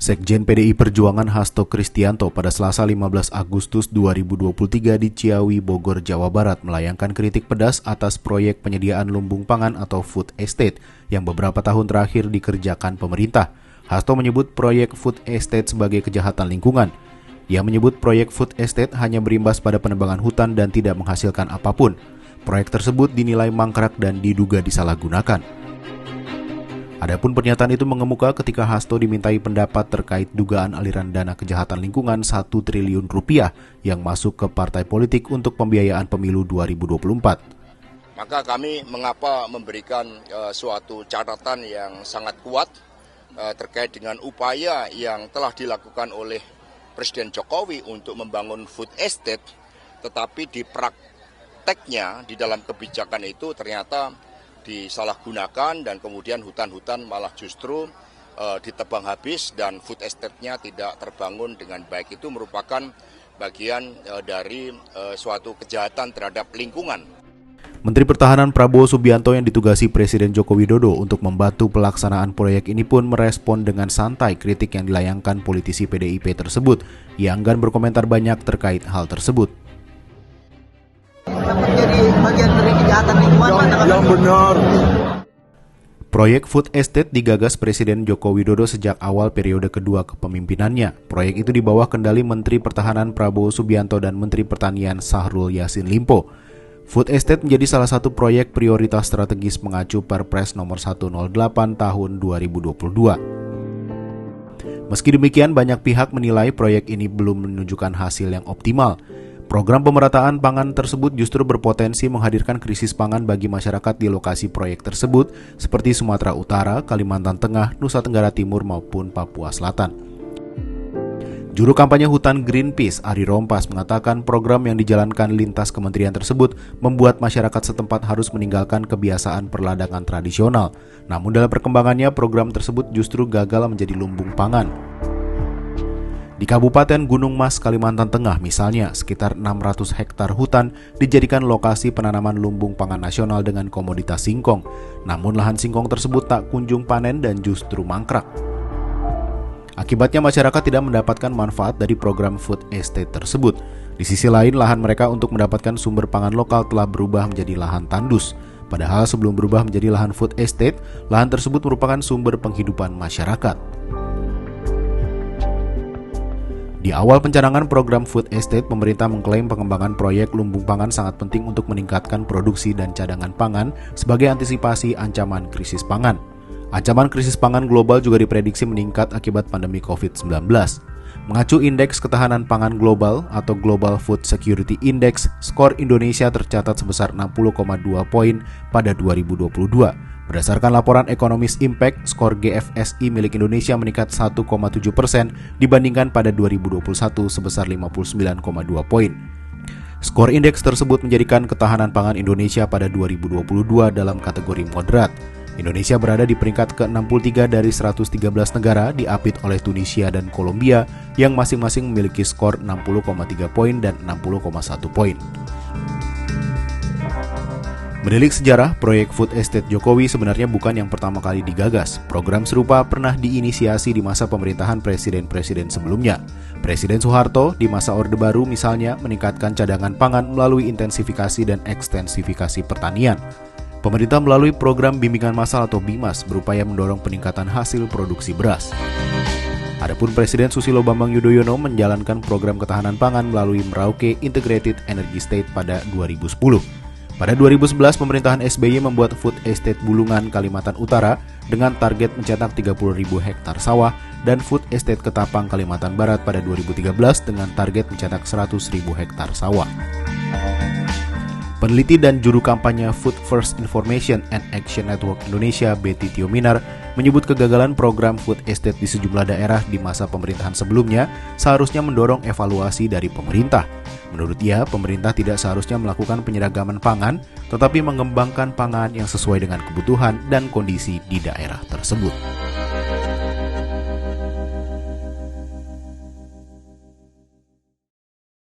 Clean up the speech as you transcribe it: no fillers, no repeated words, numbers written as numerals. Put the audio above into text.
Sekjen PDI Perjuangan Hasto Kristianto pada Selasa 15 Agustus 2023 di Ciawi, Bogor, Jawa Barat melayangkan kritik pedas atas proyek penyediaan lumbung pangan atau food estate yang beberapa tahun terakhir dikerjakan pemerintah. Hasto menyebut proyek food estate sebagai kejahatan lingkungan. Ia menyebut proyek food estate hanya berimbas pada penebangan hutan dan tidak menghasilkan apapun. Proyek tersebut dinilai mangkrak dan diduga disalahgunakan. Adapun pernyataan itu mengemuka ketika Hasto dimintai pendapat terkait dugaan aliran dana kejahatan lingkungan 1 triliun rupiah yang masuk ke partai politik untuk pembiayaan pemilu 2024. Maka kami mengapa memberikan suatu catatan yang sangat kuat terkait dengan upaya yang telah dilakukan oleh Presiden Jokowi untuk membangun food estate, tetapi di prakteknya di dalam kebijakan itu ternyata disalahgunakan dan kemudian hutan-hutan malah justru ditebang habis dan food estate-nya tidak terbangun dengan baik. Itu merupakan bagian dari suatu kejahatan terhadap lingkungan. Menteri Pertahanan Prabowo Subianto yang ditugasi Presiden Joko Widodo untuk membantu pelaksanaan proyek ini pun merespon dengan santai kritik yang dilayangkan politisi PDIP tersebut. Ia enggan berkomentar banyak terkait hal tersebut. Menjadi bagian dari kejahatan lingkungan yang benar. Proyek food estate digagas Presiden Joko Widodo sejak awal periode kedua kepemimpinannya. Proyek itu di bawah kendali Menteri Pertahanan Prabowo Subianto dan Menteri Pertanian Syahrul Yassin Limpo. Food estate menjadi salah satu proyek prioritas strategis mengacu Perpres nomor 108 tahun 2022. Meski demikian, banyak pihak menilai proyek ini belum menunjukkan hasil yang optimal. Program pemerataan pangan tersebut justru berpotensi menghadirkan krisis pangan bagi masyarakat di lokasi proyek tersebut seperti Sumatera Utara, Kalimantan Tengah, Nusa Tenggara Timur maupun Papua Selatan. Juru kampanye hutan Greenpeace, Ari Rompas, mengatakan program yang dijalankan lintas kementerian tersebut membuat masyarakat setempat harus meninggalkan kebiasaan perladangan tradisional. Namun dalam perkembangannya, program tersebut justru gagal menjadi lumbung pangan. Di Kabupaten Gunung Mas, Kalimantan Tengah misalnya, sekitar 600 hektar hutan dijadikan lokasi penanaman lumbung pangan nasional dengan komoditas singkong. Namun lahan singkong tersebut tak kunjung panen dan justru mangkrak. Akibatnya masyarakat tidak mendapatkan manfaat dari program food estate tersebut. Di sisi lain, lahan mereka untuk mendapatkan sumber pangan lokal telah berubah menjadi lahan tandus. Padahal sebelum berubah menjadi lahan food estate, lahan tersebut merupakan sumber penghidupan masyarakat. Di awal pencanangan program food estate, pemerintah mengklaim pengembangan proyek lumbung pangan sangat penting untuk meningkatkan produksi dan cadangan pangan sebagai antisipasi ancaman krisis pangan. Ancaman krisis pangan global juga diprediksi meningkat akibat pandemi COVID-19. Mengacu Indeks Ketahanan Pangan Global atau Global Food Security Index, skor Indonesia tercatat sebesar 60,2 poin pada 2022. Berdasarkan laporan Economist Impact, skor GFSI milik Indonesia meningkat 1,7% dibandingkan pada 2021 sebesar 59,2 poin. Skor indeks tersebut menjadikan ketahanan pangan Indonesia pada 2022 dalam kategori moderat. Indonesia berada di peringkat ke-63 dari 113 negara, diapit oleh Tunisia dan Kolombia yang masing-masing memiliki skor 60,3 poin dan 60,1 poin. Menilik sejarah, proyek food estate Jokowi sebenarnya bukan yang pertama kali digagas. Program serupa pernah diinisiasi di masa pemerintahan presiden-presiden sebelumnya. Presiden Soeharto di masa Orde Baru misalnya meningkatkan cadangan pangan melalui intensifikasi dan ekstensifikasi pertanian. Pemerintah melalui program bimbingan massal atau BIMAS berupaya mendorong peningkatan hasil produksi beras. Adapun Presiden Susilo Bambang Yudhoyono menjalankan program ketahanan pangan melalui Merauke Integrated Energy State pada 2010. Pada 2011, pemerintahan SBY membuat food estate Bulungan, Kalimantan Utara dengan target mencetak 30.000 hektar sawah dan food estate Ketapang, Kalimantan Barat pada 2013 dengan target mencetak 100.000 hektar sawah. Peneliti dan juru kampanye Food First Information and Action Network Indonesia, Betty Tiominar, menyebut kegagalan program food estate di sejumlah daerah di masa pemerintahan sebelumnya seharusnya mendorong evaluasi dari pemerintah. Menurut ia, pemerintah tidak seharusnya melakukan penyeragaman pangan, tetapi mengembangkan pangan yang sesuai dengan kebutuhan dan kondisi di daerah tersebut.